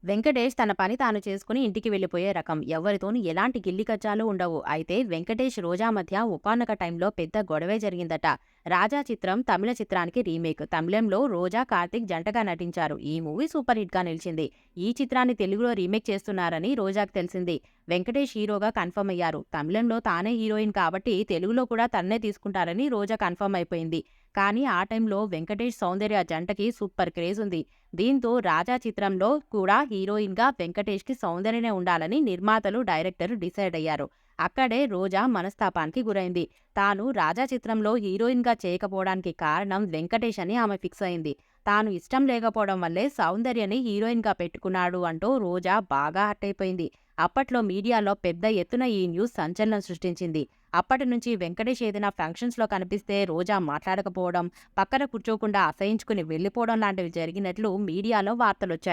వెంకటేష్ తన పని తాను చేసుకుని ఇంటికి వెళ్ళిపోయే రకం. ఎవరితోనూ ఎలాంటి గిల్లికజ్జాలు ఉండవు. అయితే వెంకటేష్, రోజా మధ్య ఒకానొక టైంలో పెద్ద గొడవే జరిగిందట. 'రాజా' చిత్రం తమిళ చిత్రానికి రీమేక్. తమిళంలో రోజా, కార్తీక్ జంటగా నటించారు. ఈ మూవీ సూపర్ హిట్‌గా నిలిచింది. ఈ చిత్రాన్ని తెలుగులో రీమేక్ చేస్తున్నారని రోజాకు తెలిసింది. వెంకటేష్ హీరోగా కన్ఫర్మ్ అయ్యారు. తమిళంలో తానే హీరోయిన్ కాబట్టి తెలుగులో కూడా తన్నే తీసుకుంటారని రోజా కన్ఫర్మ్ అయిపోయింది. కానీ ఆ టైంలో వెంకటేష్, సౌందర్య జంటకి సూపర్ క్రేజ్ ఉంది. దీంతో 'రాజా' చిత్రంలో కూడా హీరోయిన్‌గా వెంకటేష్‌కి సౌందర్యనే ఉండాలని నిర్మాతలు, డైరెక్టర్ డిసైడ్ అయ్యారు. అక్కడే రోజా మనస్తాపానికి గురైంది. తాను 'రాజా' చిత్రంలో హీరోయిన్‌గా చేయకపోవడానికి కారణం వెంకటేష్ అని ఆమె ఫిక్స్ అయింది. తాను ఇష్టం లేకపోవడం వల్లే సౌందర్యని హీరోయిన్‌గా పెట్టుకున్నాడు అంటూ రోజా బాగా హర్ట్ అయిపోయింది. అప్పట్లో మీడియాలో పెద్ద ఎత్తున ఈ న్యూస్ సంచలనం సృష్టించింది. అప్పటి నుంచి వెంకటేష్ ఏదైనా ఫంక్షన్స్‌లో కనిపిస్తే రోజా మాట్లాడకపోవడం, పక్కన కూర్చోకుండా అసహించుకుని వెళ్లిపోవడం లాంటివి జరిగినట్లు మీడియాలో వార్తలొచ్చాయి.